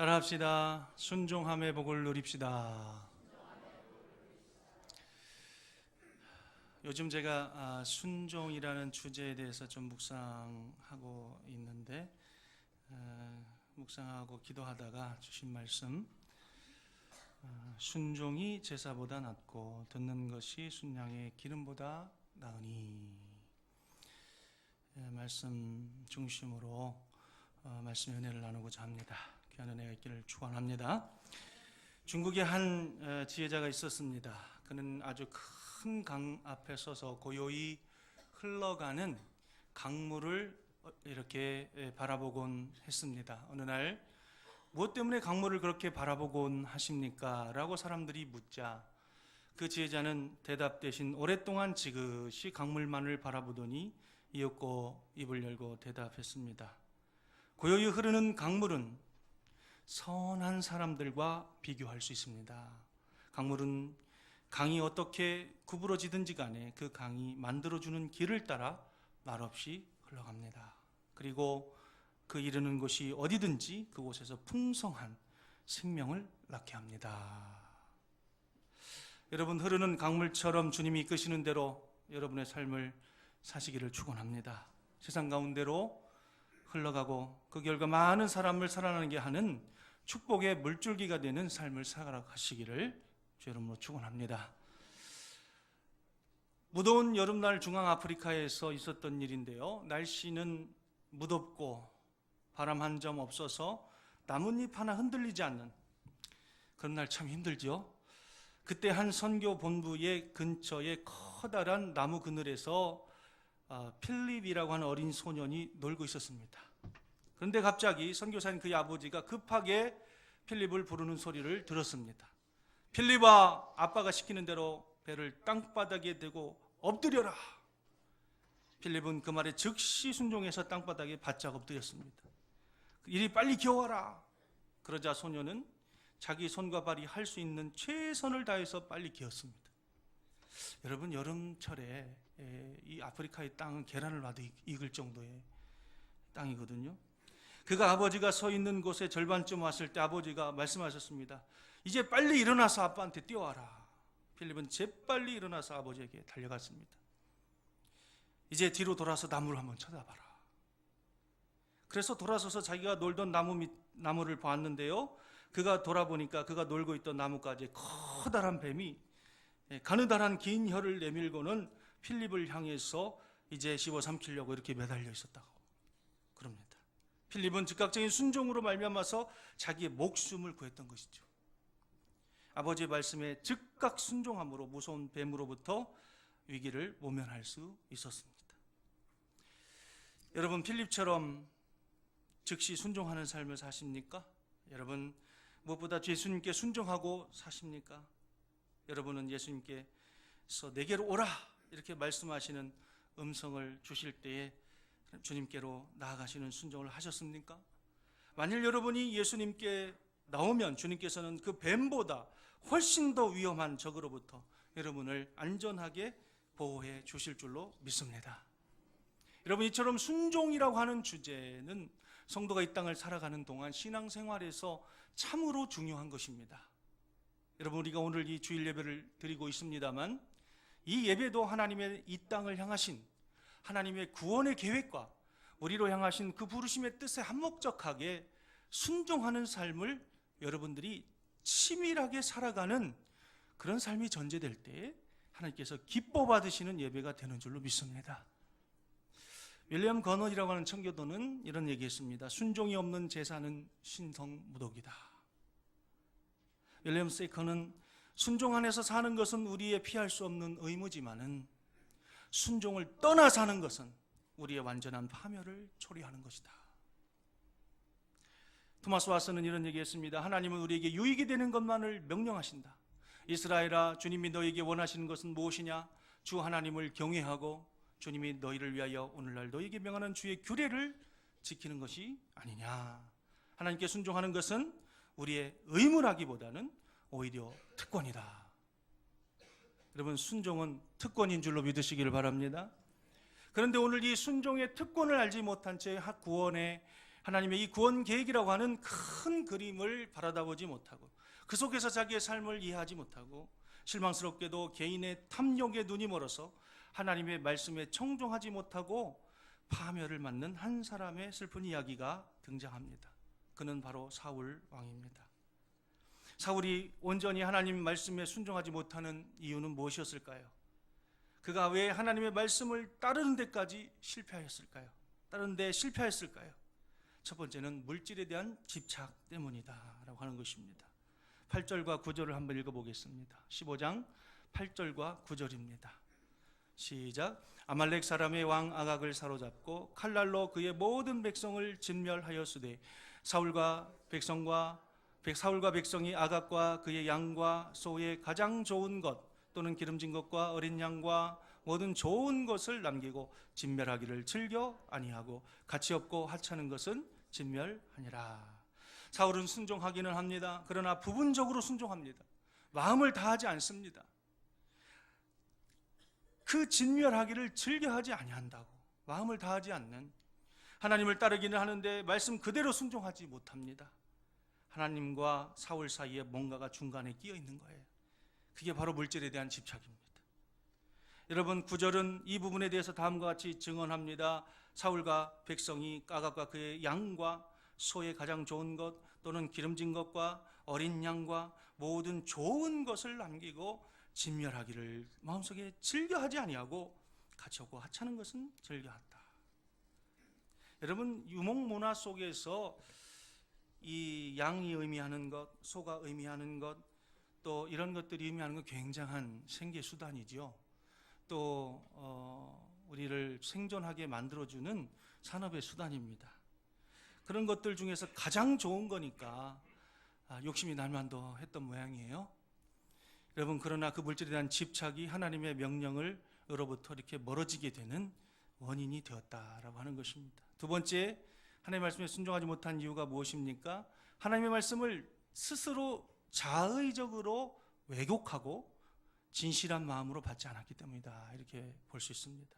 따라합시다. 순종함의 복을 누립시다. 요즘 제가 순종이라는 주제에 대해서 좀 묵상하고 있는데 묵상하고 기도하다가 주신 말씀, 순종이 제사보다 낫고 듣는 것이 순양의 기름보다 나으니, 말씀 중심으로 말씀의 은혜를 나누고자 합니다. 귀한 은혜가 있기를 축원합니다. 중국에 한 지혜자가 있었습니다. 그는 아주 큰 강 앞에 서서 고요히 흘러가는 강물을 이렇게 바라보곤 했습니다. 어느 날 무엇 때문에 강물을 그렇게 바라보곤 하십니까? 라고 사람들이 묻자 그 지혜자는 대답 대신 오랫동안 지그시 강물만을 바라보더니 이윽고 입을 열고 대답했습니다. 고요히 흐르는 강물은 선한 사람들과 비교할 수 있습니다. 강물은 강이 어떻게 구부러지든지 간에 그 강이 만들어주는 길을 따라 말없이 흘러갑니다. 그리고 그 이르는 곳이 어디든지 그곳에서 풍성한 생명을 낳게 합니다. 여러분, 흐르는 강물처럼 주님이 이끄시는 대로 여러분의 삶을 사시기를 축원합니다. 세상 가운데로 흘러가고 그 결과 많은 사람을 살아나게 하는 축복의 물줄기가 되는 삶을 살아가시기를 주 여러분으로 축원합니다. 무더운 여름날 중앙아프리카에서 있었던 일인데요, 날씨는 무덥고 바람 한 점 없어서 나뭇잎 하나 흔들리지 않는 그런 날 참 힘들죠. 그때 한 선교 본부의 근처에 커다란 나무 그늘에서 필립이라고 하는 어린 소년이 놀고 있었습니다. 그런데 갑자기 선교사인 그의 아버지가 급하게 필립을 부르는 소리를 들었습니다. 필립아, 아빠가 시키는 대로 배를 땅바닥에 대고 엎드려라. 필립은 그 말에 즉시 순종해서 땅바닥에 바짝 엎드렸습니다. 이리 빨리 기어와라. 그러자 소년은 자기 손과 발이 할 수 있는 최선을 다해서 빨리 기었습니다. 여러분, 여름철에 이 아프리카의 땅은 계란을 놔도 익을 정도의 땅이거든요. 그가 아버지가 서 있는 곳에 절반쯤 왔을 때 아버지가 말씀하셨습니다. 이제 빨리 일어나서 아빠한테 뛰어와라. 필립은 재빨리 일어나서 아버지에게 달려갔습니다. 이제 뒤로 돌아서 나무를 한번 쳐다봐라. 그래서 돌아서서 자기가 놀던 나무를 봤는데요, 그가 돌아보니까 그가 놀고 있던 나무가지에 커다란 뱀이 가느다란 긴 혀를 내밀고는 필립을 향해서 이제 씹어 삼키려고 이렇게 매달려 있었다고 그럽니다. 필립은 즉각적인 순종으로 말미암아서 자기의 목숨을 구했던 것이죠. 아버지의 말씀에 즉각 순종함으로 무서운 뱀으로부터 위기를 모면할 수 있었습니다. 여러분, 필립처럼 즉시 순종하는 삶을 사십니까? 여러분, 무엇보다 예수님께 순종하고 사십니까? 여러분은 예수님께서 내게로 오라 이렇게 말씀하시는 음성을 주실 때에 주님께로 나아가시는 순종을 하셨습니까? 만일 여러분이 예수님께 나오면 주님께서는 그 뱀보다 훨씬 더 위험한 적으로부터 여러분을 안전하게 보호해 주실 줄로 믿습니다. 여러분, 이처럼 순종이라고 하는 주제는 성도가 이 땅을 살아가는 동안 신앙생활에서 참으로 중요한 것입니다. 여러분, 우리가 오늘 이 주일 예배를 드리고 있습니다만 이 예배도 하나님의 이 땅을 향하신 하나님의 구원의 계획과 우리로 향하신 그 부르심의 뜻에 한목적하게 순종하는 삶을 여러분들이 치밀하게 살아가는 그런 삶이 전제될 때 하나님께서 기뻐 받으시는 예배가 되는 줄로 믿습니다. 윌리엄 거넌이라고 하는 청교도는 이런 얘기했습니다. 순종이 없는 제사는 신성무독이다. 윌리엄 세이커는 순종 안에서 사는 것은 우리의 피할 수 없는 의무지만은 순종을 떠나 사는 것은 우리의 완전한 파멸을 초래하는 것이다. 토마스 왓슨은 이런 얘기했습니다. 하나님은 우리에게 유익이 되는 것만을 명령하신다. 이스라엘아, 주님이 너에게 원하시는 것은 무엇이냐? 주 하나님을 경외하고 주님이 너희를 위하여 오늘날 너에게 명하는 주의 규례를 지키는 것이 아니냐. 하나님께 순종하는 것은 우리의 의무라기보다는 오히려 특권이다. 여러분, 순종은 특권인 줄로 믿으시기를 바랍니다. 그런데 오늘 이 순종의 특권을 알지 못한 채 구원의 하나님의 이 구원 계획이라고 하는 큰 그림을 바라다보지 못하고 그 속에서 자기의 삶을 이해하지 못하고 실망스럽게도 개인의 탐욕에 눈이 멀어서 하나님의 말씀에 청종하지 못하고 파멸을 맞는 한 사람의 슬픈 이야기가 등장합니다. 그는 바로 사울 왕입니다. 사울이 온전히 하나님 말씀에 순종하지 못하는 이유는 무엇이었을까요? 그가 왜 하나님의 말씀을 따르는 데까지 실패하였을까요? 따르는 데 실패했을까요? 첫 번째는 물질에 대한 집착 때문이다 라고 하는 것입니다. 8절과 9절을 한번 읽어보겠습니다. 15장 8절과 9절입니다. 시작. 아말렉 사람의 왕 아각을 사로잡고 칼날로 그의 모든 백성을 진멸하였으되 사울과 백성이 아각과 그의 양과 소의 가장 좋은 것 또는 기름진 것과 어린 양과 모든 좋은 것을 남기고 진멸하기를 즐겨 아니하고 가치 없고 하찮은 것은 진멸하니라. 사울은 순종하기는 합니다. 그러나 부분적으로 순종합니다. 마음을 다하지 않습니다. 그 진멸하기를 즐겨하지 아니한다고 마음을 다하지 않는, 하나님을 따르기는 하는데 말씀 그대로 순종하지 못합니다. 하나님과 사울 사이에 뭔가가 중간에 끼어 있는 거예요. 그게 바로 물질에 대한 집착입니다. 여러분, 9절은 이 부분에 대해서 다음과 같이 증언합니다. 사울과 백성이 아각과 그의 양과 소의 가장 좋은 것 또는 기름진 것과 어린 양과 모든 좋은 것을 남기고 진멸하기를 마음속에 즐겨하지 아니하고 가치 없고 하찮은 것은 즐겨한다. 여러분, 유목문화 속에서 이 양이 의미하는 것, 소가 의미하는 것, 또 이런 것들이 의미하는 건 굉장한 생계 수단이죠. 또 우리를 생존하게 만들어주는 산업의 수단입니다. 그런 것들 중에서 가장 좋은 거니까 욕심이 날만도 했던 모양이에요. 여러분, 그러나 그 물질에 대한 집착이 하나님의 명령으로부터 이렇게 멀어지게 되는 원인이 되었다라고 하는 것입니다. 두 번째, 하나님의 말씀에 순종하지 못한 이유가 무엇입니까? 하나님의 말씀을 스스로 자의적으로 왜곡하고 진실한 마음으로 받지 않았기 때문이다, 이렇게 볼 수 있습니다.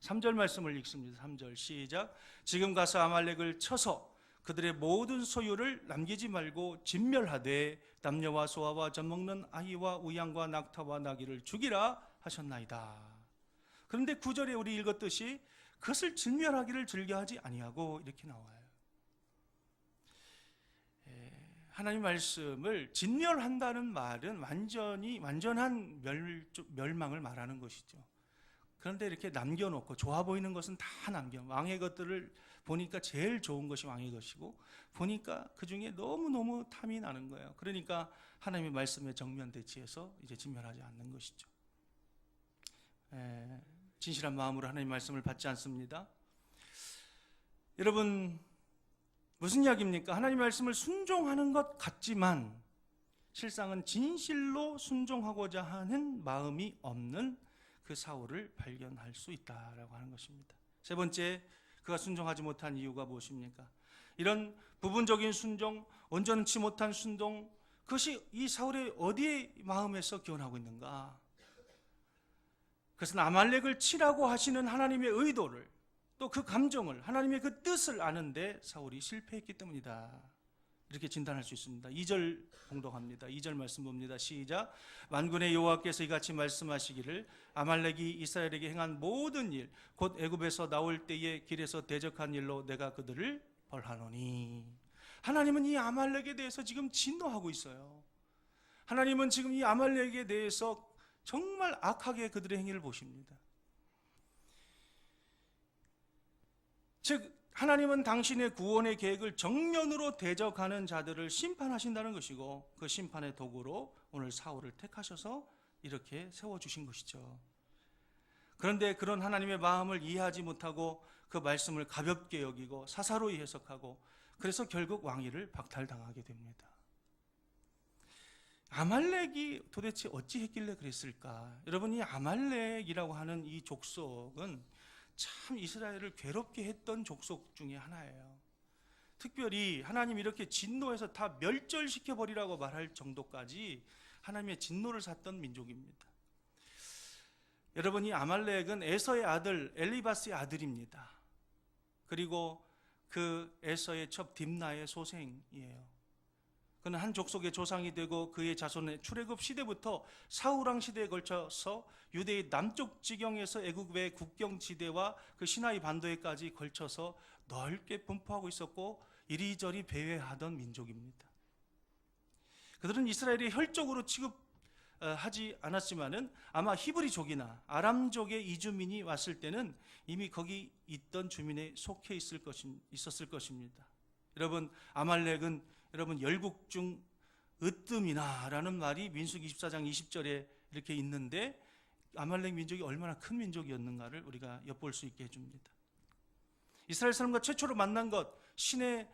3절 말씀을 읽습니다. 3절 시작. 지금 가서 아말렉을 쳐서 그들의 모든 소유를 남기지 말고 진멸하되 남녀와 소아와 젖먹는 아이와 우양과 낙타와 나귀를 죽이라 하셨나이다. 그런데 9절에 우리 읽었듯이 그것을 진멸하기를 즐겨하지 아니하고 이렇게 나와요. 하나님 말씀을 진멸한다는 말은 완전한 멸망을 말하는 것이죠. 그런데 이렇게 남겨놓고 좋아 보이는 것은 다 왕의 것들을 보니까 제일 좋은 것이 왕의 것이고 보니까 그 중에 너무너무 탐이 나는 거예요. 그러니까 하나님의 말씀에 정면 대치해서 이제 진멸하지 않는 것이죠. 진실한 마음으로 하나님의 말씀을 받지 않습니다. 여러분, 무슨 이야기입니까? 하나님의 말씀을 순종하는 것 같지만 실상은 진실로 순종하고자 하는 마음이 없는 그 사울을 발견할 수 있다라고 하는 것입니다. 세 번째, 그가 순종하지 못한 이유가 무엇입니까? 이런 부분적인 순종, 온전치 못한 순종, 그것이 이 사울의 어디에 마음에서 기원하고 있는가? 그것은 아말렉을 치라고 하시는 하나님의 의도를, 또 그 감정을, 하나님의 그 뜻을 아는데 사울이 실패했기 때문이다, 이렇게 진단할 수 있습니다. 2절 봉독합니다. 2절 말씀 봅니다. 시작. 만군의 여호와께서 이같이 말씀하시기를 아말렉이 이스라엘에게 행한 모든 일, 곧 애굽에서 나올 때에 길에서 대적한 일로 내가 그들을 벌하노니. 하나님은 이 아말렉에 대해서 지금 진노하고 있어요. 하나님은 지금 이 아말렉에 대해서 정말 악하게 그들의 행위를 보십니다. 즉 하나님은 당신의 구원의 계획을 정면으로 대적하는 자들을 심판하신다는 것이고, 그 심판의 도구로 오늘 사울을 택하셔서 이렇게 세워주신 것이죠. 그런데 그런 하나님의 마음을 이해하지 못하고 그 말씀을 가볍게 여기고 사사로이 해석하고, 그래서 결국 왕위를 박탈당하게 됩니다. 아말렉이 도대체 어찌했길래 그랬을까? 여러분, 이 아말렉이라고 하는 이 족속은 참 이스라엘을 괴롭게 했던 족속 중에 하나예요. 특별히 하나님 이렇게 진노해서 다 멸절시켜버리라고 말할 정도까지 하나님의 진노를 샀던 민족입니다. 여러분, 이 아말렉은 에서의 아들 엘리바스의 아들입니다. 그리고 그 에서의 첩 딥나의 소생이에요. 그는 한 족속의 조상이 되고 그의 자손의 출애굽 시대부터 사울왕 시대에 걸쳐서 유대의 남쪽 지경에서 애굽의 국경 지대와 그 시나이 반도에까지 걸쳐서 넓게 분포하고 있었고 이리저리 배회하던 민족입니다. 그들은 이스라엘이 혈족으로 취급하지 않았지만은 아마 히브리족이나 아람족의 이주민이 왔을 때는 이미 거기 있던 주민에 속해 있었을 것입니다. 여러분, 아말렉은 여러분 열국 중 으뜸이나라는 말이 민수기 24장 20절에 이렇게 있는데 아말렉 민족이 얼마나 큰 민족이었는가를 우리가 엿볼 수 있게 해줍니다. 이스라엘 사람과 최초로 만난 것 시내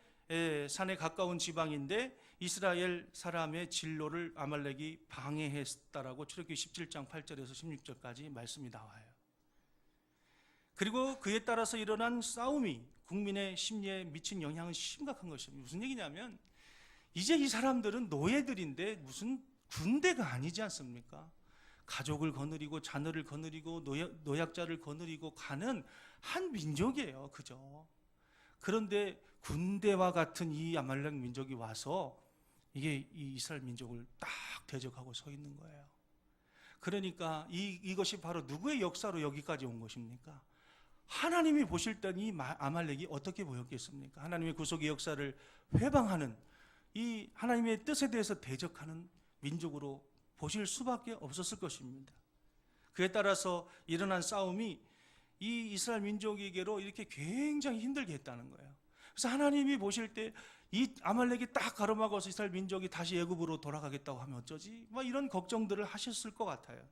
산에 가까운 지방인데 이스라엘 사람의 진로를 아말렉이 방해했다라고 출애굽기 17장 8절에서 16절까지 말씀이 나와요. 그리고 그에 따라서 일어난 싸움이 국민의 심리에 미친 영향은 심각한 것입니다. 무슨 얘기냐면 이제 이 사람들은 노예들인데 무슨 군대가 아니지 않습니까? 가족을 거느리고 자녀를 거느리고 노약자를 거느리고 가는 한 민족이에요. 그죠? 그런데 군대와 같은 이 아말렉 민족이 와서 이게 이 이스라엘 민족을 딱 대적하고 서 있는 거예요. 그러니까 이것이 바로 누구의 역사로 여기까지 온 것입니까? 하나님이 보실 때 이 아말렉이 어떻게 보였겠습니까? 하나님의 구속의 역사를 회방하는 이 하나님의 뜻에 대해서 대적하는 민족으로 보실 수밖에 없었을 것입니다. 그에 따라서 일어난 싸움이 이 이스라엘 민족에게로 이렇게 굉장히 힘들게 했다는 거예요. 그래서 하나님이 보실 때 이 아말렉이 딱 가로막아서 이스라엘 민족이 다시 애굽으로 돌아가겠다고 하면 어쩌지? 이런 걱정들을 하셨을 것 같아요.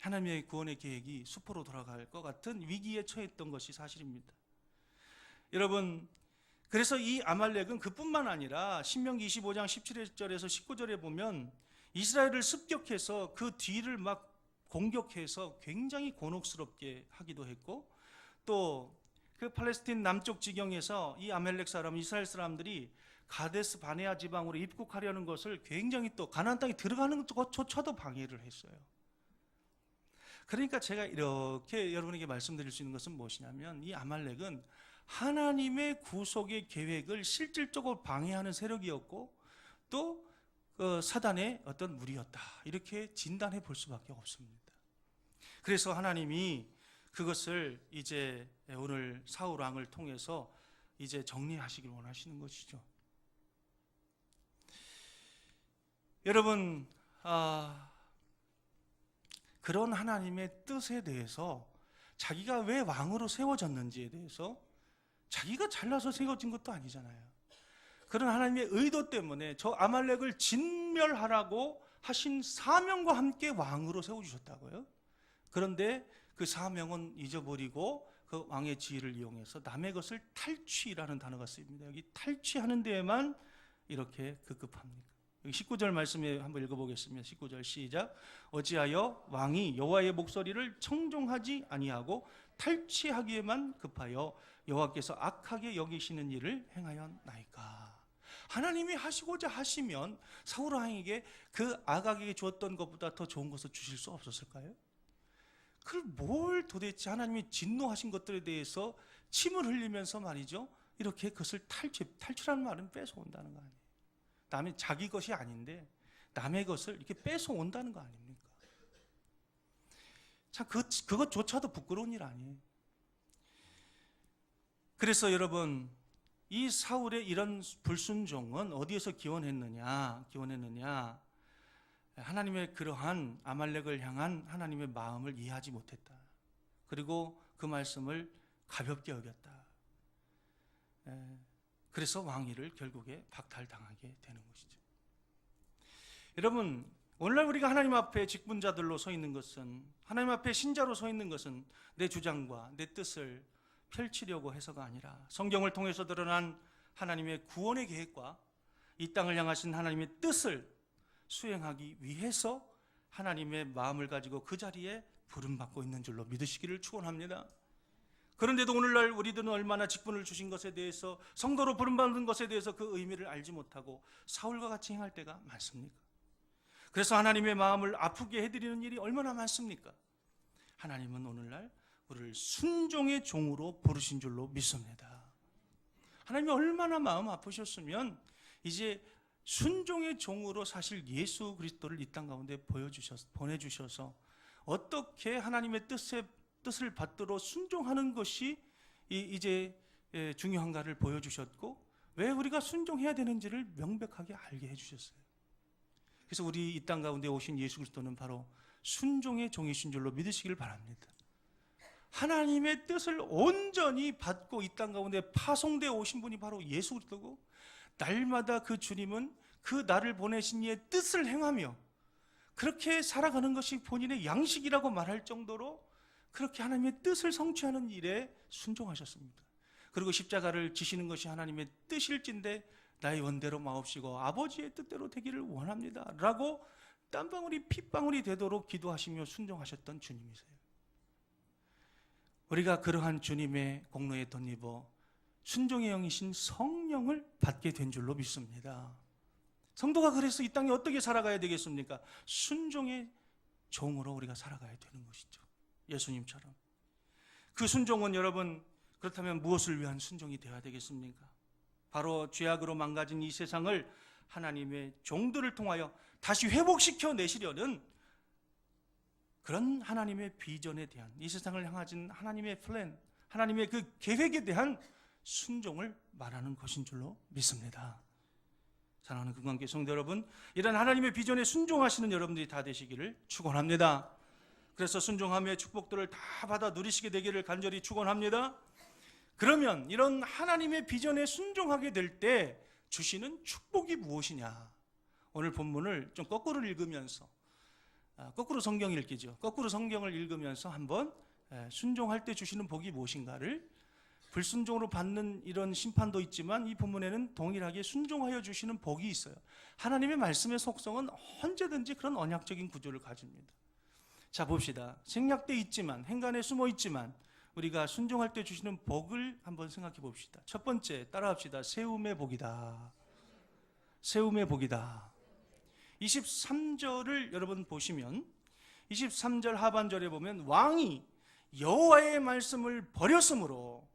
하나님의 구원의 계획이 수포로 돌아갈 것 같은 위기에 처했던 것이 사실입니다. 여러분, 그래서 이 아말렉은 그뿐만 아니라 신명기 25장 17절에서 19절에 보면 이스라엘을 습격해서 그 뒤를 막 공격해서 굉장히 곤혹스럽게 하기도 했고 또 그 팔레스틴 남쪽 지경에서 이 아말렉 사람, 이스라엘 사람들이 가데스 바네아 지방으로 입국하려는 것을 굉장히 또 가나안 땅에 들어가는 것조차도 방해를 했어요. 그러니까 제가 이렇게 여러분에게 말씀드릴 수 있는 것은 무엇이냐면 이 아말렉은 하나님의 구속의 계획을 실질적으로 방해하는 세력이었고 또 사단의 어떤 무리였다, 이렇게 진단해 볼 수밖에 없습니다. 그래서 하나님이 그것을 이제 오늘 사울 왕을 통해서 이제 정리하시길 원하시는 것이죠. 여러분, 그런 하나님의 뜻에 대해서 자기가 왜 왕으로 세워졌는지에 대해서 자기가 잘나서 세워진 것도 아니잖아요. 그런 하나님의 의도 때문에 저 아말렉을 진멸하라고 하신 사명과 함께 왕으로 세워주셨다고요. 그런데 그 사명은 잊어버리고 그 왕의 지위를 이용해서 남의 것을 탈취라는 단어가 쓰입니다. 여기 탈취하는 데에만 이렇게 급급합니까? 여기 19절 말씀에 한번 읽어보겠습니다. 19절 시작. 어찌하여 왕이 여호와의 목소리를 청종하지 아니하고 탈취하기에만 급하여 여호와께서 악하게 여기시는 일을 행하였나이까. 하나님이 하시고자 하시면 사울 왕에게 그 아각에게 주었던 것보다 더 좋은 것을 주실 수 없었을까요? 그걸 뭘 도대체 하나님이 진노하신 것들에 대해서 침을 흘리면서 말이죠, 이렇게 그것을 탈출하는 말은 뺏어온다는 거 아니에요. 남의 자기 것이 아닌데 남의 것을 이렇게 뺏어온다는 거 아닙니까? 참 그것조차도 부끄러운 일 아니에요. 그래서 여러분, 이 사울의 이런 불순종은 어디에서 기원했느냐? 하나님의 그러한 아말렉을 향한 하나님의 마음을 이해하지 못했다. 그리고 그 말씀을 가볍게 여겼다. 그래서 왕위를 결국에 박탈당하게 되는 것이죠. 여러분, 오늘날 우리가 하나님 앞에 직분자들로 서 있는 것은, 하나님 앞에 신자로 서 있는 것은 내 주장과 내 뜻을 펼치려고 해서가 아니라 성경을 통해서 드러난 하나님의 구원의 계획과 이 땅을 향하신 하나님의 뜻을 수행하기 위해서 하나님의 마음을 가지고 그 자리에 부름받고 있는 줄로 믿으시기를 축원합니다. 그런데도 오늘날 우리들은 얼마나 직분을 주신 것에 대해서, 성도로 부름받는 것에 대해서 그 의미를 알지 못하고 사울과 같이 행할 때가 많습니까? 그래서 하나님의 마음을 아프게 해드리는 일이 얼마나 많습니까? 하나님은 오늘날 우리를 순종의 종으로 부르신 줄로 믿습니다. 하나님이 얼마나 마음 아프셨으면 이제 순종의 종으로 사실 예수 그리스도를 이 땅 가운데 보내주셔서 어떻게 하나님의 뜻을 받들어 순종하는 것이 이제 중요한가를 보여주셨고, 왜 우리가 순종해야 되는지를 명백하게 알게 해주셨어요. 그래서 우리 이 땅 가운데 오신 예수 그리스도는 바로 순종의 종이신 줄로 믿으시길 바랍니다. 하나님의 뜻을 온전히 받고 이 땅 가운데 파송되어 오신 분이 바로 예수 그리스도고, 날마다 그 주님은 그 나를 보내신 이의 뜻을 행하며 그렇게 살아가는 것이 본인의 양식이라고 말할 정도로 그렇게 하나님의 뜻을 성취하는 일에 순종하셨습니다. 그리고 십자가를 지시는 것이 하나님의 뜻일진데 나의 원대로 마옵시고 아버지의 뜻대로 되기를 원합니다 라고 땀방울이 핏방울이 되도록 기도하시며 순종하셨던 주님이세요. 우리가 그러한 주님의 공로에 덧입어 순종의 영이신 성령을 받게 된 줄로 믿습니다. 성도가 그래서 이 땅에 어떻게 살아가야 되겠습니까? 순종의 종으로 우리가 살아가야 되는 것이죠. 예수님처럼. 그 순종은 여러분, 그렇다면 무엇을 위한 순종이 되어야 되겠습니까? 바로 죄악으로 망가진 이 세상을 하나님의 종들을 통하여 다시 회복시켜 내시려는 그런 하나님의 비전에 대한, 이 세상을 향하신 하나님의 플랜, 하나님의 그 계획에 대한 순종을 말하는 것인 줄로 믿습니다. 사랑하는 금강교회 성도 여러분, 이런 하나님의 비전에 순종하시는 여러분들이 다 되시기를 축원합니다. 그래서 순종함의 축복들을 다 받아 누리시게 되기를 간절히 축원합니다. 그러면 이런 하나님의 비전에 순종하게 될 때 주시는 축복이 무엇이냐? 오늘 본문을 좀 거꾸로 읽으면서, 거꾸로 성경 읽기죠. 거꾸로 성경을 읽으면서 한번 순종할 때 주시는 복이 무엇인가를, 불순종으로 받는 이런 심판도 있지만 이 본문에는 동일하게 순종하여 주시는 복이 있어요. 하나님의 말씀의 속성은 언제든지 그런 언약적인 구조를 가집니다. 자, 봅시다. 생략돼 있지만, 행간에 숨어 있지만 우리가 순종할 때 주시는 복을 한번 생각해 봅시다. 첫 번째, 따라합시다. 세움의 복이다. 세움의 복이다. 23절을 여러분 보시면 23절 하반절에 보면 왕이 여호와의 말씀을 버렸으므로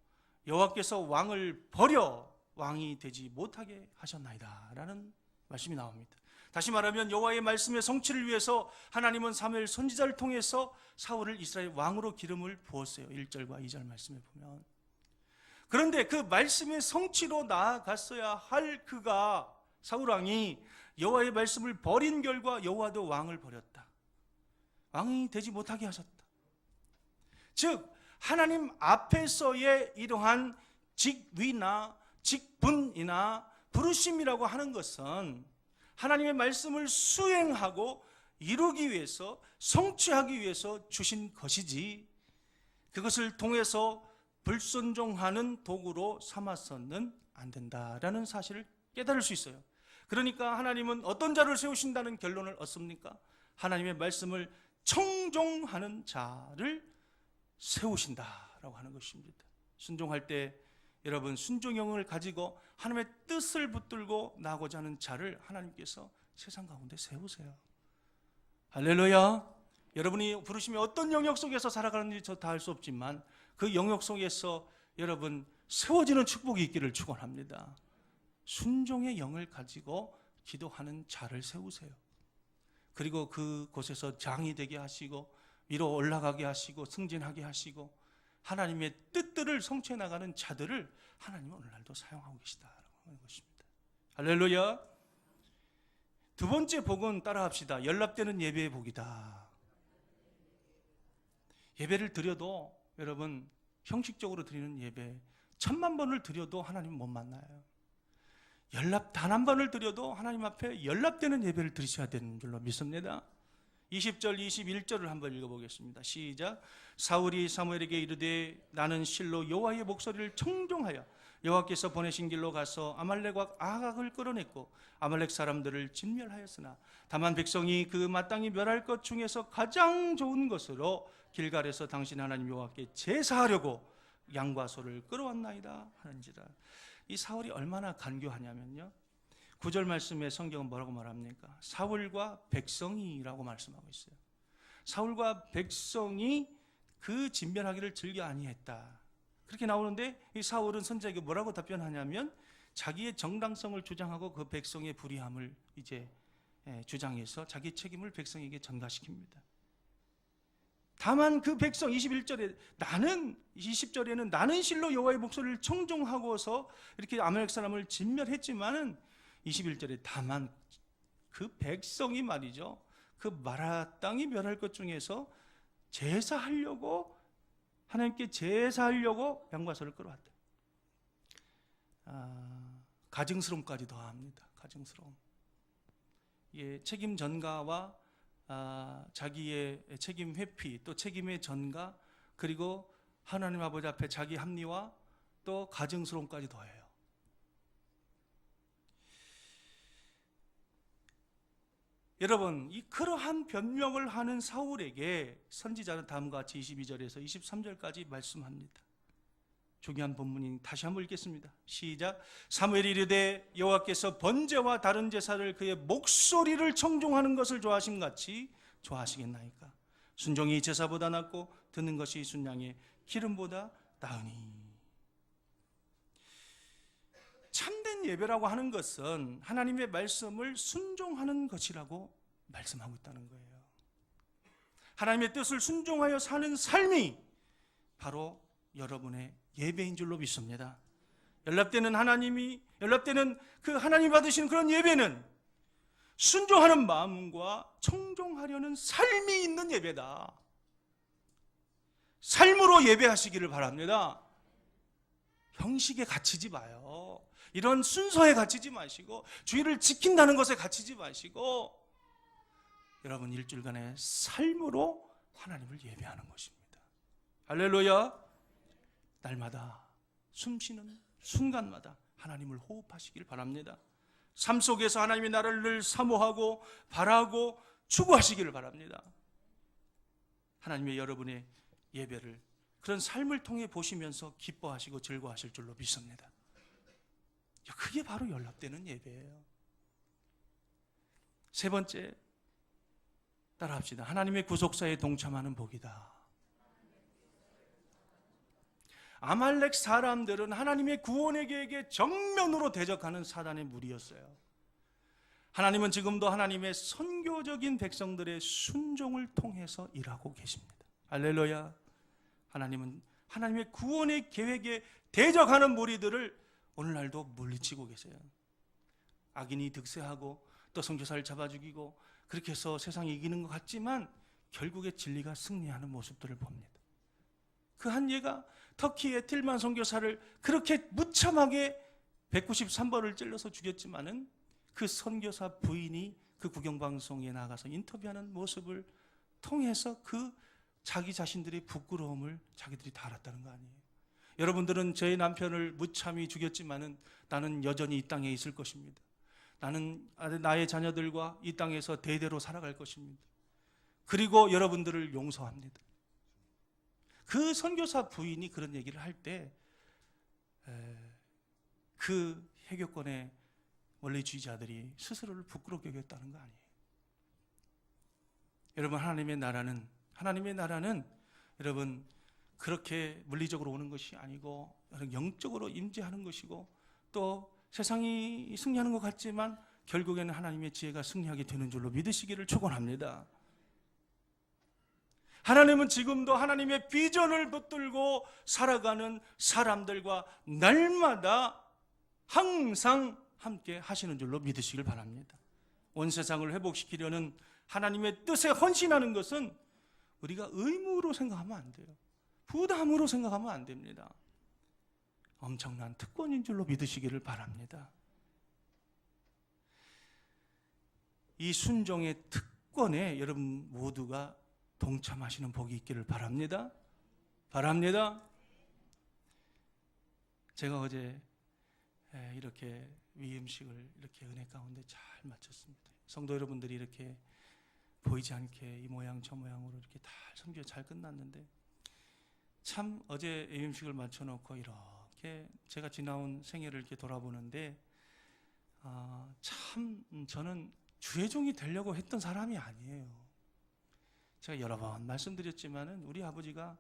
여호와께서 왕을 버려 왕이 되지 못하게 하셨나이다 라는 말씀이 나옵니다. 다시 말하면 여호와의 말씀의 성취를 위해서 하나님은 사무엘 선지자를 통해서 사울을 이스라엘 왕으로 기름을 부었어요. 1절과 2절 말씀에 보면. 그런데 그 말씀의 성취로 나아갔어야 할 그가, 사울 왕이 여호와의 말씀을 버린 결과 여호와도 왕을 버렸다. 왕이 되지 못하게 하셨다. 즉 하나님 앞에서의 이러한 직위나 직분이나 부르심이라고 하는 것은 하나님의 말씀을 수행하고 이루기 위해서, 성취하기 위해서 주신 것이지 그것을 통해서 불순종하는 도구로 삼아서는 안 된다라는 사실을 깨달을 수 있어요. 그러니까 하나님은 어떤 자를 세우신다는 결론을 얻습니까? 하나님의 말씀을 청종하는 자를 세우신다라고 하는 것입니다. 순종할 때 여러분, 순종형을 가지고 하나님의 뜻을 붙들고 나가고자 하는 자를 하나님께서 세상 가운데 세우세요. 할렐루야. 여러분이 부르심이 어떤 영역 속에서 살아가는지 저 다 알 수 없지만 그 영역 속에서 여러분 세워지는 축복이 있기를 축원합니다. 순종의 영을 가지고 기도하는 자를 세우세요. 그리고 그곳에서 장이 되게 하시고 위로 올라가게 하시고 승진하게 하시고 하나님의 뜻들을 성취해 나가는 자들을 하나님은 오늘날도 사용하고 계시다라고 하는 것입니다. 할렐루야. 두 번째 복은 따라합시다. 연락되는 예배의 복이다. 예배를 드려도 여러분, 형식적으로 드리는 예배 1000만 번을 드려도 하나님 못 만나요. 연락 단 한 번을 드려도 하나님 앞에 연락되는 예배를 드리셔야 되는 줄로 믿습니다. 20절 21절을 한번 읽어보겠습니다. 시작. 사울이 사무엘에게 이르되 나는 실로 여호와의 목소리를 청종하여 여호와께서 보내신 길로 가서 아말렉과 아각을 끌어냈고 아말렉 사람들을 진멸하였으나 다만 백성이 그 마땅히 멸할 것 중에서 가장 좋은 것으로 길갈에서 당신 하나님 여호와께 제사하려고 양과 소를 끌어왔나이다 하는지라. 이 사울이 얼마나 간교하냐면요, 9절 말씀에 성경은 뭐라고 말합니까? 사울과 백성이라고 말씀하고 있어요. 사울과 백성이 그 진멸하기를 즐겨 아니했다. 그렇게 나오는데 이 사울은 선지자에게 뭐라고 답변하냐면 자기의 정당성을 주장하고 그 백성의 불의함을 이제 주장해서 자기 책임을 백성에게 전가시킵니다. 다만 그 백성 21절에 20절에는 나는 실로 여호와의 목소리를 청종하고서 이렇게 아말렉 사람을 진멸했지만은 21절에 다만 그 백성이 말이죠, 그 마라 땅이 멸할 것 중에서 제사하려고, 하나님께 제사하려고 양과소를 끌어왔다. 가증스러움까지 더합니다. 가증스러움. 예, 책임 전가와 자기의 책임 회피, 또 책임의 전가, 그리고 하나님 아버지 앞에 자기 합리화, 또 가증스러움까지 더해요. 여러분, 이 그러한 변명을 하는 사울에게 선지자는 다음과 같이 22절에서 23절까지 말씀합니다. 중요한 본문이 다시 한번 읽겠습니다. 시작. 사무엘이 이르되 여호와께서 번제와 다른 제사를 그의 목소리를 청종하는 것을 좋아하심 같이 좋아하시겠나이까. 순종이 제사보다 낫고 듣는 것이 순양의 기름보다 나으니. 참된 예배라고 하는 것은 하나님의 말씀을 순종하는 것이라고 말씀하고 있다는 거예요. 하나님의 뜻을 순종하여 사는 삶이 바로 여러분의 예배인 줄로 믿습니다. 연락되는 그 하나님이 받으시는 그런 예배는 순종하는 마음과 청종하려는 삶이 있는 예배다. 삶으로 예배하시기를 바랍니다. 형식에 갇히지 마요. 이런 순서에 갇히지 마시고, 주의를 지킨다는 것에 갇히지 마시고, 여러분 일주일간의 삶으로 하나님을 예배하는 것입니다. 할렐루야. 날마다 숨쉬는 순간마다 하나님을 호흡하시길 바랍니다. 삶 속에서 하나님의 나라를 늘 사모하고 바라고 추구하시기를 바랍니다. 하나님의 여러분의 예배를 그런 삶을 통해 보시면서 기뻐하시고 즐거워하실 줄로 믿습니다. 그게 바로 연락되는 예배예요. 세 번째, 따라합시다. 하나님의 구속사에 동참하는 복이다. 아말렉 사람들은 하나님의 구원의 계획에 정면으로 대적하는 사단의 무리였어요. 하나님은 지금도 하나님의 선교적인 백성들의 순종을 통해서 일하고 계십니다. 할렐루야. 하나님은 하나님의 구원의 계획에 대적하는 무리들을 오늘날도 물리치고 계세요. 악인이 득세하고 또 선교사를 잡아 죽이고 그렇게 해서 세상이 이기는 것 같지만 결국에 진리가 승리하는 모습들을 봅니다. 그 한 예가 터키의 틸만 선교사를 그렇게 무참하게 193번을 찔러서 죽였지만은 그 선교사 부인이 그 국영방송에 나가서 인터뷰하는 모습을 통해서 그 자기 자신들의 부끄러움을 자기들이 다 알았다는 거 아니에요. 여러분들은 제 남편을 무참히 죽였지만은 나는 여전히 이 땅에 있을 것입니다. 나는 나의 자녀들과 이 땅에서 대대로 살아갈 것입니다. 그리고 여러분들을 용서합니다. 그 선교사 부인이 그런 얘기를 할 때 그 해교권의 원리주의자들이 스스로를 부끄럽게 여겼다는 거 아니에요. 여러분, 하나님의 나라는 여러분 그렇게 물리적으로 오는 것이 아니고 영적으로 임재하는 것이고, 또 세상이 승리하는 것 같지만 결국에는 하나님의 지혜가 승리하게 되는 줄로 믿으시기를 축원합니다. 하나님은 지금도 하나님의 비전을 붙들고 살아가는 사람들과 날마다 항상 함께 하시는 줄로 믿으시길 바랍니다. 온 세상을 회복시키려는 하나님의 뜻에 헌신하는 것은 우리가 의무로 생각하면 안 돼요. 부담으로 생각하면 안 됩니다. 엄청난 특권인 줄로 믿으시기를 바랍니다. 이 순종의 특권에 여러분 모두가 동참하시는 복이 있기를 바랍니다. 바랍니다. 제가 어제 이렇게 위임식을 이렇게 은혜 가운데 잘 마쳤습니다. 성도 여러분들이 이렇게 보이지 않게 이 모양 저 모양으로 이렇게 다 섬겨 잘 끝났는데, 참 어제 위임식을 마쳐놓고 이렇게 제가 지나온 생애를 이렇게 돌아보는데 참 저는 주의 종이 되려고 했던 사람이 아니에요. 제가 여러 번 말씀드렸지만은 우리 아버지가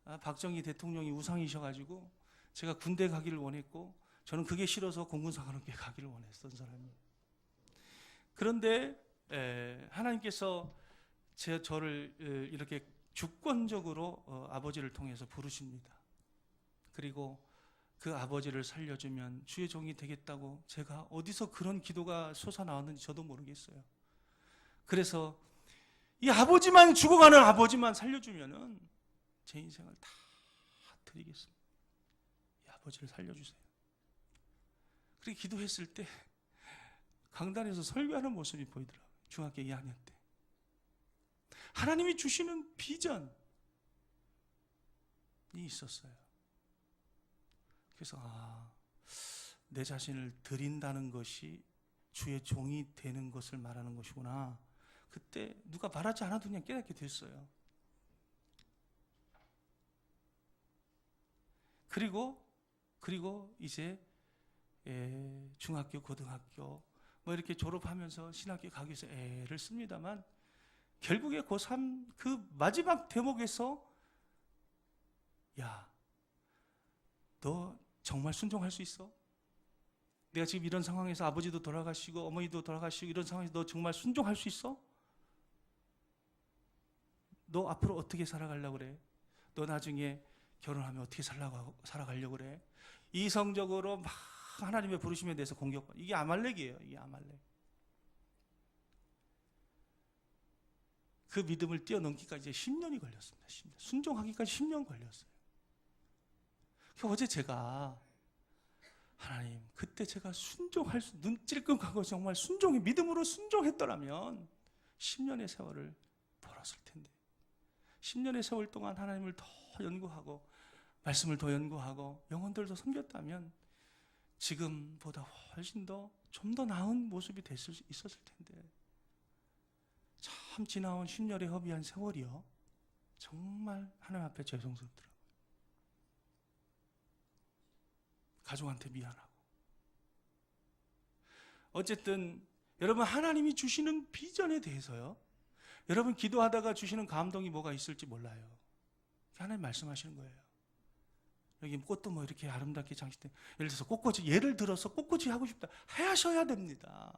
박정희 대통령이 우상이셔가지고 제가 군대 가기를 원했고 저는 그게 싫어서 공군사관학교에 가기를 원했던 사람이에요. 그런데 하나님께서 저를 이렇게 주권적으로 아버지를 통해서 부르십니다. 그리고 그 아버지를 살려주면 주의 종이 되겠다고 제가 어디서 그런 기도가 솟아나왔는지 저도 모르겠어요. 그래서 이 아버지만 죽어가는 아버지만 살려주면은 제 인생을 다 드리겠습니다. 이 아버지를 살려주세요. 그렇게 기도했을 때 강단에서 설교하는 모습이 보이더라고요. 중학교 2학년 때. 하나님이 주시는 비전이 있었어요. 그래서 내 자신을 드린다는 것이 주의 종이 되는 것을 말하는 것이구나. 그때 누가 말하지 않아도 그냥 깨닫게 됐어요. 그리고 이제 중학교, 고등학교 뭐 이렇게 졸업하면서 신학교 가기 위해서 애를 씁니다만 결국에 고3 그 마지막 대목에서 야, 너 정말 순종할 수 있어? 내가 지금 이런 상황에서 아버지도 돌아가시고 어머니도 돌아가시고 이런 상황에서 너 정말 순종할 수 있어? 너 앞으로 어떻게 살아가려고 그래? 너 나중에 결혼하면 어떻게 살아가려고 그래? 이성적으로 막 하나님의 부르심에 대해서 공격받는 이게 아말렉이에요. 이게 아말렉. 그 믿음을 뛰어넘기까지 10년이 걸렸습니다. 10년. 순종하기까지 10년 걸렸어요. 어제 제가 하나님 그때 제가 순종할 수 눈 찔끔하고 정말 순종의 믿음으로 순종했더라면 10년의 세월을 벌었을 텐데 10년의 세월 동안 하나님을 더 연구하고 말씀을 더 연구하고 영혼들도 섬겼다면 지금보다 훨씬 더 좀 더 나은 모습이 있었을 텐데 참 지나온 10년의 허비한 세월이요 정말 하나님 앞에 죄송스럽더라고요. 가족한테 미안하고 어쨌든 여러분 하나님이 주시는 비전에 대해서요 여러분 기도하다가 주시는 감동이 뭐가 있을지 몰라요. 하나님 말씀하시는 거예요. 여기 꽃도 뭐 이렇게 아름답게 장식된 예를 들어서 꽃꽂이 하고 싶다 하셔야 됩니다.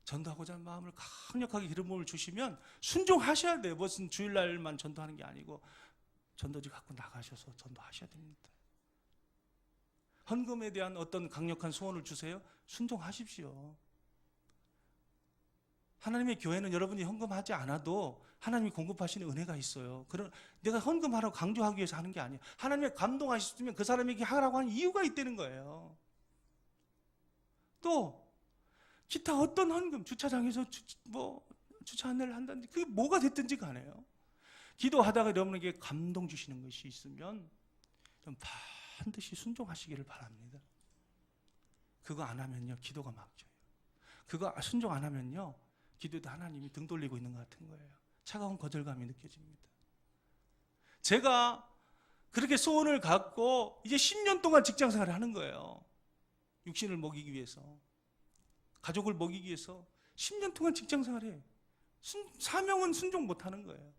전도하고자 하는 마음을 강력하게 기름 부음을 주시면 순종하셔야 돼요. 무슨 주일날만 전도하는 게 아니고 전도지 갖고 나가셔서 전도하셔야 됩니다. 헌금에 대한 어떤 강력한 소원을 주세요. 순종하십시오. 하나님의 교회는 여러분이 헌금하지 않아도 하나님이 공급하시는 은혜가 있어요. 내가 헌금하라고 강조하기 위해서 하는 게 아니에요. 하나님의 감동하셨으면 그 사람에게 하라고 하는 이유가 있다는 거예요. 또 기타 어떤 헌금, 주차장에서 주차 안내를 한다든지 그게 뭐가 됐든지 간에요. 기도하다가 여러분에게 감동 주시는 것이 있으면 좀 반드시 순종하시기를 바랍니다. 그거 안 하면요 기도가 막혀요. 그거 순종 안 하면요 기도도 하나님이 등 돌리고 있는 것 같은 거예요. 차가운 거절감이 느껴집니다. 제가 그렇게 소원을 갖고 이제 10년 동안 직장생활을 하는 거예요. 육신을 먹이기 위해서 가족을 먹이기 위해서 10년 동안 직장생활을 해요. 사명은 순종 못하는 거예요.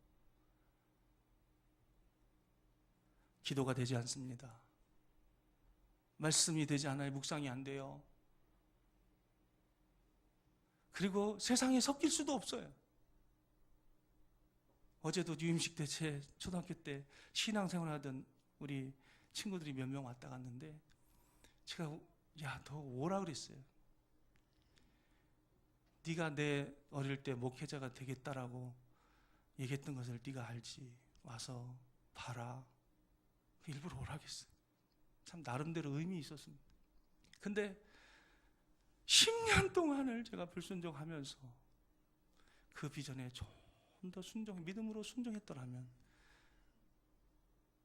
기도가 되지 않습니다. 말씀이 되지 않아요. 묵상이 안 돼요. 그리고 세상에 섞일 수도 없어요. 어제도 유임식 때 제 초등학교 때 신앙생활하던 우리 친구들이 몇 명 왔다 갔는데 제가 너 오라 그랬어요. 네가 내 어릴 때 목회자가 되겠다라고 얘기했던 것을 네가 알지. 와서 봐라. 일부러 오라겠어요. 참 나름대로 의미 있었습니다. 근데 10년 동안을 제가 불순종하면서 그 비전에 좀 더 믿음으로 순종했더라면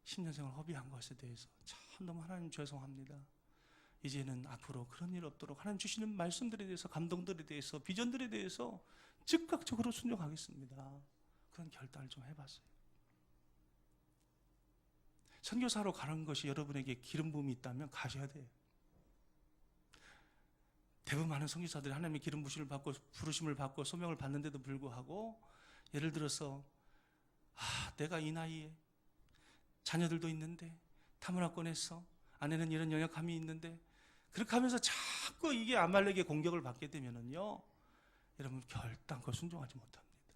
10년 생활 허비한 것에 대해서 참 너무 하나님 죄송합니다. 이제는 앞으로 그런 일 없도록 하나님 주시는 말씀들에 대해서 감동들에 대해서 비전들에 대해서 즉각적으로 순종하겠습니다. 그런 결단을 좀 해봤어요. 선교사로 가는 것이 여러분에게 기름 부음이 있다면 가셔야 돼요. 대부분 많은 선교사들이 하나님의 기름 부르심을 받고 소명을 받는데도 불구하고 예를 들어서 내가 이 나이에 자녀들도 있는데 타문화권에서 아내는 이런 연약함이 있는데 그렇게 하면서 자꾸 이게 아말렉의 공격을 받게 되면은요, 여러분 결단코 순종하지 못합니다.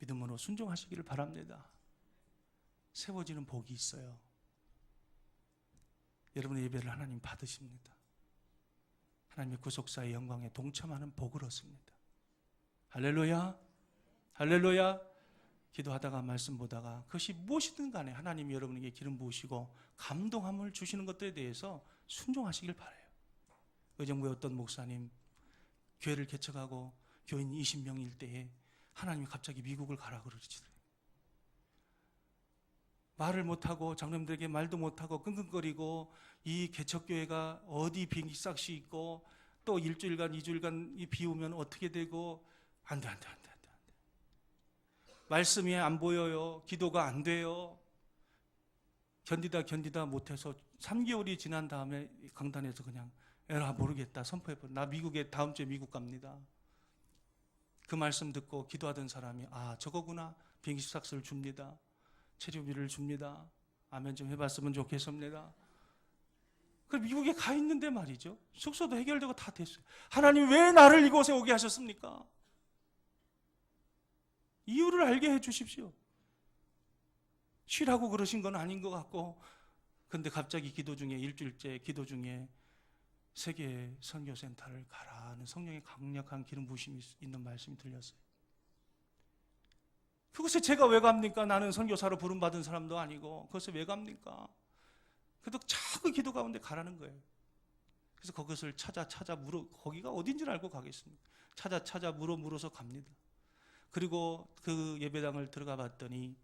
믿음으로 순종하시기를 바랍니다. 세워지는 복이 있어요. 여러분의 예배를 하나님 받으십니다. 하나님의 구속사의 영광에 동참하는 복을 얻습니다. 할렐루야, 할렐루야. 기도하다가 말씀 보다가 그것이 무엇이든 간에 하나님이 여러분에게 기름 부으시고 감동함을 주시는 것들에 대해서 순종하시길 바라요. 의정부의 어떤 목사님 교회를 개척하고 교인 20명일 때에 하나님이 갑자기 미국을 가라 그러시더래요. 말을 못하고 장로님들에게 말도 못하고 끙끙거리고 이 개척교회가 어디 비행기 싹시 있고 또 일주일간 2주일간 비 오면 어떻게 되고 안 돼. 말씀이 안 보여요. 기도가 안 돼요. 견디다 못해서 3개월이 지난 다음에 강단에서 그냥 에라 모르겠다 선포해버려. 나 미국에 다음 주에 미국 갑니다. 그 말씀 듣고 기도하던 사람이 저거구나. 비행기 싹스를 줍니다. 체류비를 줍니다. 아멘 좀 해봤으면 좋겠습니다. 그럼 미국에 가 있는데 말이죠. 숙소도 해결되고 다 됐어요. 하나님 왜 나를 이곳에 오게 하셨습니까? 이유를 알게 해 주십시오. 쉬라고 그러신 건 아닌 것 같고, 근데 갑자기 기도 중에 일주일째 기도 중에 세계 선교센터를 가라는 성령의 강력한 기름 부으심이 있는 말씀이 들렸어요. 그것에 제가 왜 갑니까? 나는 선교사로 부름받은 사람도 아니고 그것에 왜 갑니까? 그래도 자꾸 기도 가운데 가라는 거예요. 그래서 그것을 찾아 물어, 거기가 어딘지를 알고 가겠습니다. 찾아 물어서 갑니다. 그리고 그 예배당을 들어가 봤더니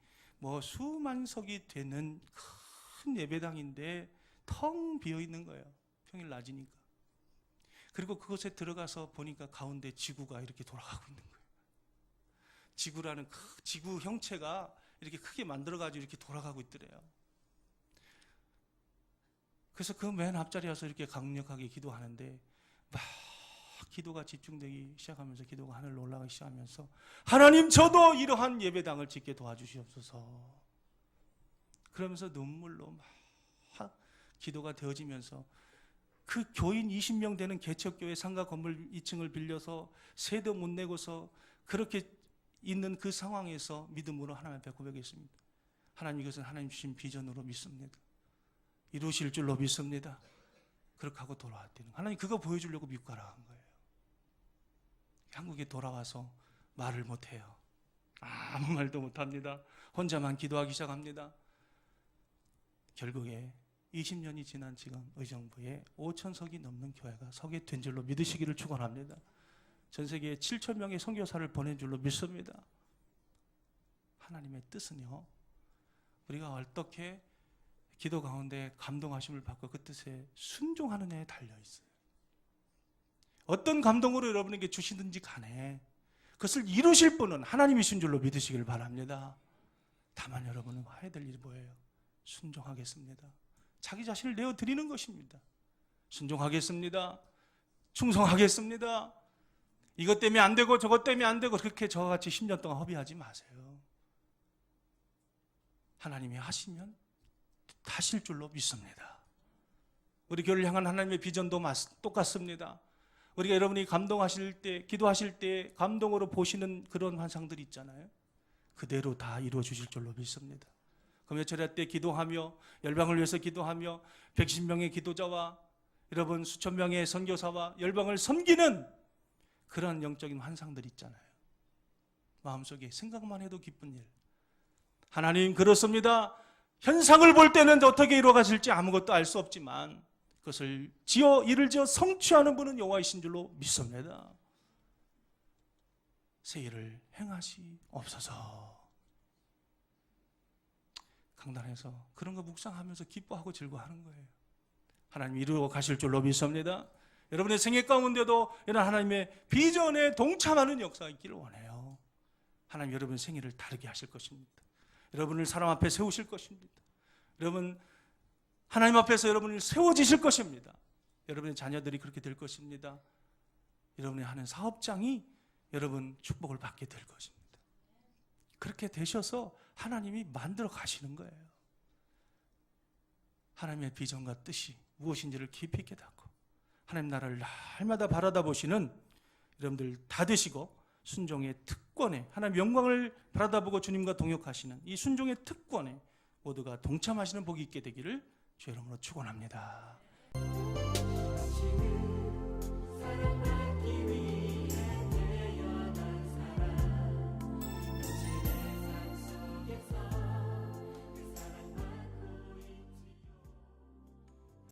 수만석이 되는 큰 예배당인데 텅 비어 있는 거예요. 평일 낮이니까. 그리고 그곳에 들어가서 보니까 가운데 지구가 이렇게 돌아가고 있는 거예요. 지구라는 지구 형체가 이렇게 크게 만들어가지고 이렇게 돌아가고 있더래요. 그래서 그 맨 앞자리에 와서 이렇게 강력하게 기도하는데 막 기도가 집중되기 시작하면서 기도가 하늘로 올라가기 시작하면서 하나님 저도 이러한 예배당을 짓게 도와주시옵소서. 그러면서 눈물로 막 기도가 되어지면서 그 교인 20명 되는 개척교회 상가 건물 2층을 빌려서 세도 못 내고서 그렇게 있는 그 상황에서 믿음으로 하나님 앞에 고백했습니다. 하나님 이것은 하나님 주신 비전으로 믿습니다. 이루실 줄로 믿습니다. 그렇게 하고 돌아왔대요. 하나님 그거 보여주려고 미국 가라 한 거예요. 한국에 돌아와서 말을 못해요. 아무 말도 못합니다. 혼자만 기도하기 시작합니다. 결국에 20년이 지난 지금 의정부에 5,000석이 넘는 교회가 서게 된 줄로 믿으시기를 축원합니다. 전 세계에 7,000명의 선교사를 보낸 줄로 믿습니다. 하나님의 뜻은요, 우리가 어떻게 기도 가운데 감동하심을 받고 그 뜻에 순종하는 데에 달려 있어요. 어떤 감동으로 여러분에게 주시든지 간에 그것을 이루실 분은 하나님이신 줄로 믿으시길 바랍니다. 다만 여러분은 해야 될 일이 뭐예요? 순종하겠습니다. 자기 자신을 내어드리는 것입니다. 순종하겠습니다. 충성하겠습니다. 이것 때문에 안 되고 저것 때문에 안 되고 그렇게 저와 같이 10년 동안 허비하지 마세요. 하나님이 하시면 하실 줄로 믿습니다. 우리 교회를 향한 하나님의 비전도 똑같습니다. 우리가 여러분이 감동하실 때, 기도하실 때 감동으로 보시는 그런 환상들이 있잖아요. 그대로 다 이루어 주실 줄로 믿습니다. 금요철야 때 기도하며 열방을 위해서 기도하며 110명의 기도자와 여러분 수천 명의 선교사와 열방을 섬기는 그런 영적인 환상들이 있잖아요. 마음속에 생각만 해도 기쁜 일. 하나님 그렇습니다. 현상을 볼 때는 어떻게 이루어가실지 아무것도 알 수 없지만 그것을 이를 지어 성취하는 분은 여호와이신 줄로 믿습니다. 새 일을 행하시옵소서. 강단에서 그런 거 묵상하면서 기뻐하고 즐거워하는 거예요. 하나님 이루어 가실 줄로 믿습니다. 여러분의 생애 가운데도 이런 하나님의 비전에 동참하는 역사가 있기를 원해요. 하나님 여러분의 생애를 다르게 하실 것입니다. 여러분을 사람 앞에 세우실 것입니다. 여러분 하나님 앞에서 여러분을 세워지실 것입니다. 여러분의 자녀들이 그렇게 될 것입니다. 여러분이 하는 사업장이 여러분 축복을 받게 될 것입니다. 그렇게 되셔서 하나님이 만들어 가시는 거예요. 하나님의 비전과 뜻이 무엇인지를 깊이 깨닫고 하나님 나라를 날마다 바라다 보시는 여러분들 다 되시고, 순종의 특권에, 하나님 영광을 바라다보고 주님과 동역하시는 이 순종의 특권에 모두가 동참하시는 복이 있게 되기를 주의 이름으로 축원합니다. 사랑하는